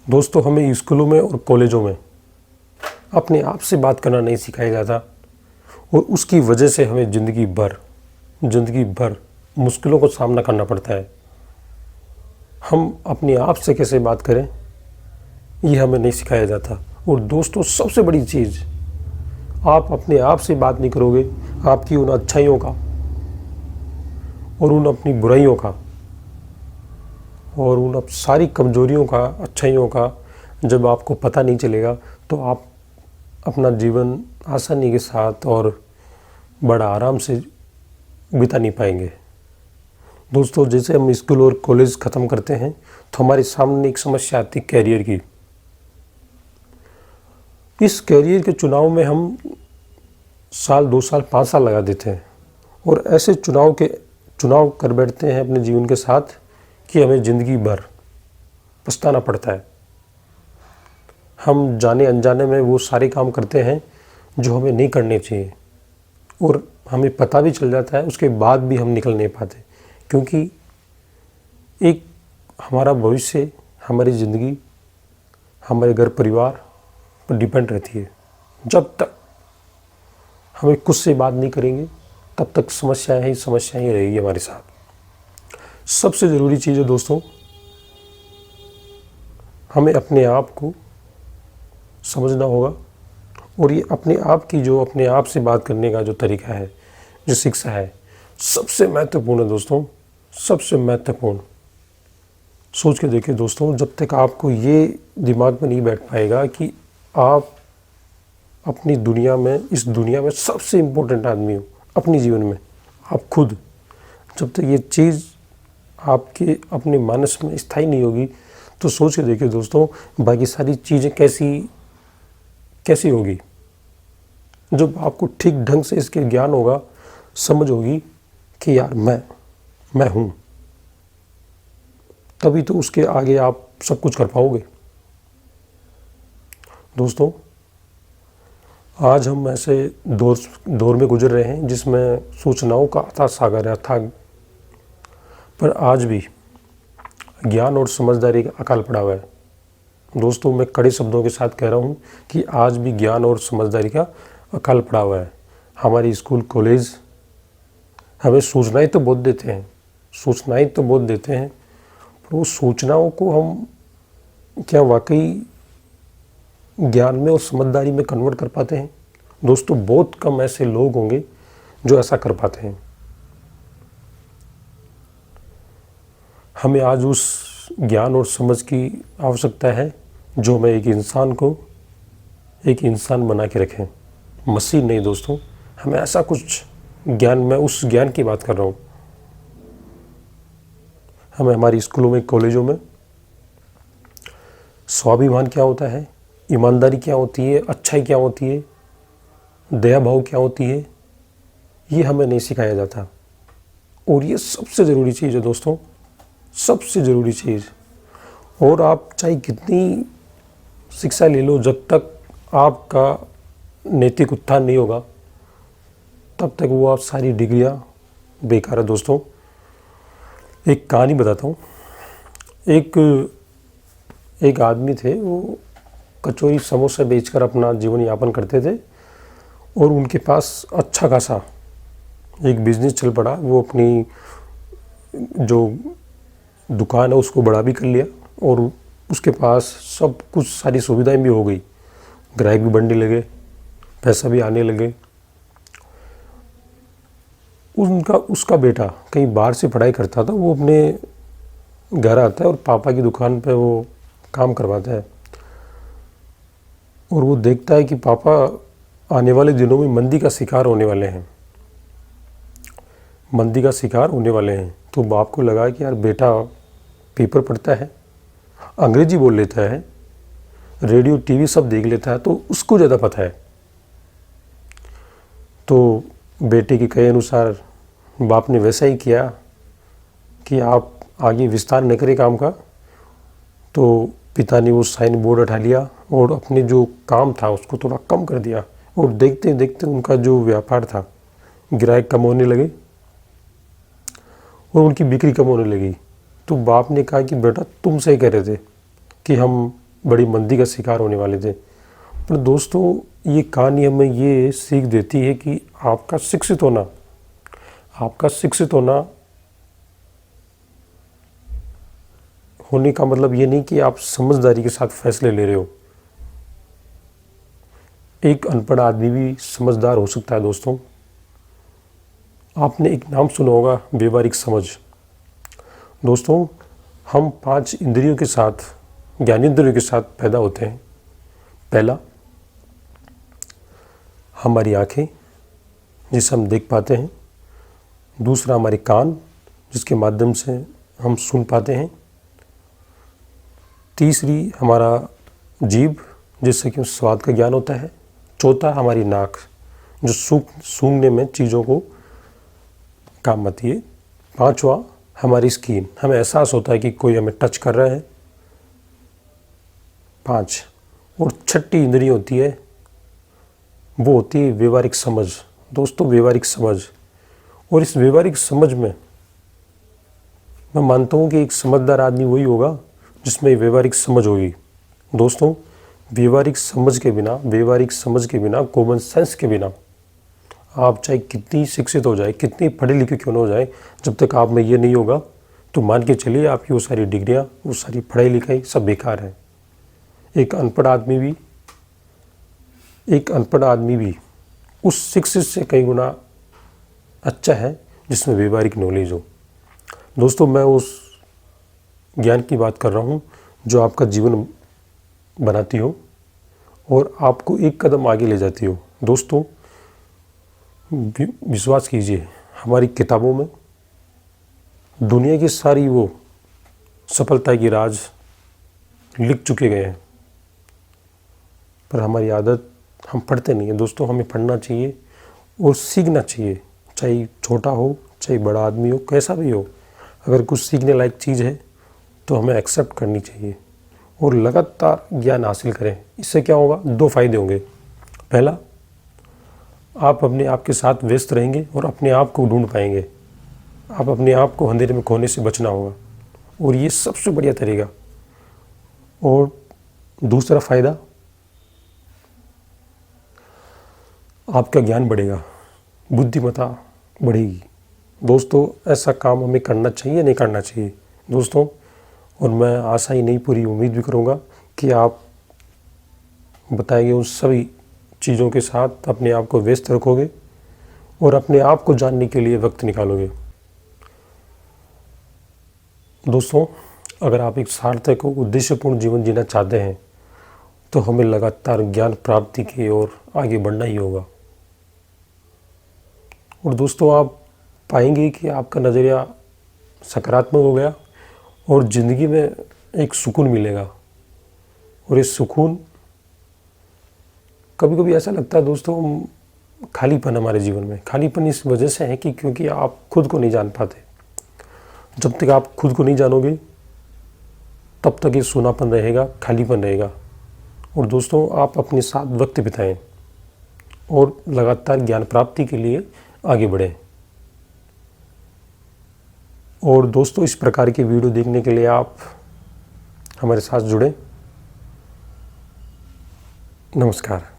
दोस्तों, हमें स्कूलों में और कॉलेजों में अपने आप से बात करना नहीं सिखाया जाता और उसकी वजह से हमें ज़िंदगी भर मुश्किलों को सामना करना पड़ता है। हम अपने आप से कैसे बात करें, ये हमें नहीं सिखाया जाता। और दोस्तों, सबसे बड़ी चीज़, आप अपने आप से बात नहीं करोगे, आपकी उन अच्छाइयों का और उन अपनी बुराइयों का और उन अब सारी कमजोरियों का, अच्छाइयों का जब आपको पता नहीं चलेगा, तो आप अपना जीवन आसानी के साथ और बड़ा आराम से बिता नहीं पाएंगे। दोस्तों, जैसे हम स्कूल और कॉलेज ख़त्म करते हैं तो हमारे सामने एक समस्या आती है कैरियर की। इस कैरियर के चुनाव में हम साल, 2 साल, 5 साल लगा देते हैं और ऐसे चुनाव कर बैठते हैं अपने जीवन के साथ कि हमें ज़िंदगी भर पछताना पड़ता है। हम जाने अनजाने में वो सारे काम करते हैं जो हमें नहीं करने चाहिए और हमें पता भी चल जाता है, उसके बाद भी हम निकल नहीं पाते, क्योंकि एक हमारा भविष्य, हमारी ज़िंदगी, हमारे घर परिवार पर डिपेंड रहती है। जब तक हमें खुद से बात नहीं करेंगे तब तक समस्याएं ही रहेगी हमारे साथ। सबसे ज़रूरी चीज़ है दोस्तों, हमें अपने आप को समझना होगा और ये अपने आप से बात करने का जो तरीका है, जो शिक्षा है, सबसे महत्वपूर्ण है दोस्तों, सबसे महत्वपूर्ण। सोच के देखिए दोस्तों, जब तक आपको ये दिमाग में नहीं बैठ पाएगा कि आप अपनी दुनिया में, इस दुनिया में सबसे इम्पोर्टेंट आदमी हो अपनी जीवन में, आप खुद, जब तक ये चीज़ आपके अपने मानस में स्थायी नहीं होगी, तो सोच के देखिए दोस्तों, बाकी सारी चीज़ें कैसी होगी। जब आपको ठीक ढंग से इसके ज्ञान होगा, समझ होगी कि यार मैं हूँ, तभी तो उसके आगे आप सब कुछ कर पाओगे। दोस्तों, आज हम ऐसे दौर में गुजर रहे हैं जिसमें सूचनाओं का अथाह सागर था, पर आज भी ज्ञान और समझदारी का अकाल पड़ा हुआ है। दोस्तों, मैं कड़े शब्दों के साथ कह रहा हूँ कि आज भी ज्ञान और समझदारी का अकाल पड़ा हुआ है। हमारे स्कूल कॉलेज हमें सूचनाएं तो बहुत देते हैं, पर वो सूचनाओं को हम क्या वाकई ज्ञान में और समझदारी में कन्वर्ट कर पाते हैं? दोस्तों, बहुत कम ऐसे लोग होंगे जो ऐसा कर पाते हैं। हमें आज उस ज्ञान और समझ की आवश्यकता है जो हमें एक इंसान बना के रखें, मशीन नहीं। दोस्तों, हमें ऐसा कुछ ज्ञान, मैं उस ज्ञान की बात कर रहा हूँ। हमें हमारी स्कूलों में, कॉलेजों में स्वाभिमान क्या होता है, ईमानदारी क्या होती है, अच्छाई क्या होती है, दया भाव क्या होती है, ये हमें नहीं सिखाया जाता। और ये सबसे ज़रूरी चीज़ है दोस्तों, सबसे ज़रूरी चीज़। और आप चाहे कितनी शिक्षा ले लो, जब तक आपका नैतिक उत्थान नहीं होगा, तब तक वो आप सारी डिग्रियां बेकार है। दोस्तों, एक कहानी बताता हूँ। एक आदमी थे, वो कचौरी समोसा बेचकर अपना जीवन यापन करते थे और उनके पास अच्छा खासा एक बिजनेस चल पड़ा। वो अपनी जो दुकान है उसको बड़ा भी कर लिया और उसके पास सब कुछ, सारी सुविधाएं भी हो गई, ग्राहक भी बढ़ने लगे, पैसा भी आने लगे। उसका बेटा कहीं बाहर से पढ़ाई करता था, वो अपने घर आता है और पापा की दुकान पे वो काम करवाता है और वो देखता है कि पापा आने वाले दिनों में मंदी का शिकार होने वाले हैं। तो बाप को लगा कि यार बेटा पेपर पढ़ता है, अंग्रेजी बोल लेता है, रेडियो टीवी सब देख लेता है, तो उसको ज़्यादा पता है। तो बेटे के कहे अनुसार बाप ने वैसा ही किया कि आप आगे विस्तार न करें काम का। तो पिता ने वो साइन बोर्ड हटा लिया और अपने जो काम था उसको थोड़ा कम कर दिया और देखते देखते उनका जो व्यापार था, ग्राहक कम होने लगे और उनकी बिक्री कम होने लगी। तो बाप ने कहा कि बेटा तुम सही कह रहे थे कि हम बड़ी मंदी का शिकार होने वाले थे। पर दोस्तों ये कहानी हमें ये सीख देती है कि आपका शिक्षित होने का मतलब ये नहीं कि आप समझदारी के साथ फैसले ले रहे हो। एक अनपढ़ आदमी भी समझदार हो सकता है दोस्तों। आपने एक नाम सुना होगा, व्यवहारिक समझ। दोस्तों हम 5 इंद्रियों के साथ, ज्ञानेंद्रियों के साथ पैदा होते हैं। पहला, हमारी आंखें जिससे हम देख पाते हैं। दूसरा, हमारे कान जिसके माध्यम से हम सुन पाते हैं। तीसरी, हमारा जीभ जिससे कि स्वाद का ज्ञान होता है। चौथा, हमारी नाक जो सूंघने में चीज़ों को काम आती है। पांचवा, हमारी स्किन, हमें एहसास होता है कि कोई हमें टच कर रहा है। 5, और छठी इंद्रिय होती है, वो होती है व्यवहारिक समझ। दोस्तों व्यवहारिक समझ, और इस व्यवहारिक समझ में मैं मानता हूँ कि एक समझदार आदमी वही होगा जिसमें व्यवहारिक समझ होगी। दोस्तों व्यवहारिक समझ के बिना, कॉमन सेंस के बिना आप चाहे कितनी शिक्षित हो जाए, कितनी पढ़े लिखे क्यों ना हो जाए, जब तक आप में ये नहीं होगा तो मान के चलिए आपकी वो सारी डिग्रियाँ, वो सारी पढ़ाई लिखाई सब बेकार है। एक अनपढ़ आदमी भी उस शिक्षित से कई गुना अच्छा है जिसमें व्यवहारिक नॉलेज हो। दोस्तों मैं उस ज्ञान की बात कर रहा हूँ जो आपका जीवन बनाती हो और आपको एक कदम आगे ले जाती हो। दोस्तों विश्वास कीजिए, हमारी किताबों में दुनिया की सारी वो सफलता की राज लिख चुके गए हैं, पर हमारी आदत, हम पढ़ते नहीं है। दोस्तों हमें पढ़ना चाहिए और सीखना चाहिए, चाहे छोटा हो चाहे बड़ा आदमी हो, कैसा भी हो। अगर कुछ सीखने लायक चीज़ है तो हमें एक्सेप्ट करनी चाहिए और लगातार ज्ञान हासिल करें। इससे क्या होगा, 2 फायदे होंगे। पहला, आप अपने आप के साथ व्यस्त रहेंगे और अपने आप को ढूंढ पाएंगे। आप अपने आप को अंधेरे में खोने से बचना होगा और ये सबसे बढ़िया तरीका। और दूसरा फ़ायदा, आपका ज्ञान बढ़ेगा, बुद्धिमत्ता बढ़ेगी। दोस्तों ऐसा काम हमें करना चाहिए, नहीं करना चाहिए दोस्तों। और मैं आशा ही नहीं पूरी उम्मीद भी करूँगा कि आप बताए गए उन सभी चीज़ों के साथ अपने आप को व्यस्त रखोगे और अपने आप को जानने के लिए वक्त निकालोगे। दोस्तों अगर आप एक सार्थक और उद्देश्यपूर्ण जीवन जीना चाहते हैं तो हमें लगातार ज्ञान प्राप्ति की ओर आगे बढ़ना ही होगा। और दोस्तों आप पाएंगे कि आपका नज़रिया सकारात्मक हो गया और ज़िंदगी में एक सुकून मिलेगा। और इस सुकून, कभी कभी ऐसा लगता है दोस्तों खालीपन हमारे जीवन में, खालीपन इस वजह से है कि क्योंकि आप खुद को नहीं जान पाते। जब तक आप खुद को नहीं जानोगे तब तक ये सूनापन रहेगा, खालीपन रहेगा। और दोस्तों आप अपने साथ वक्त बिताएं और लगातार ज्ञान प्राप्ति के लिए आगे बढ़ें। और दोस्तों इस प्रकार की वीडियो देखने के लिए आप हमारे साथ जुड़ें। नमस्कार।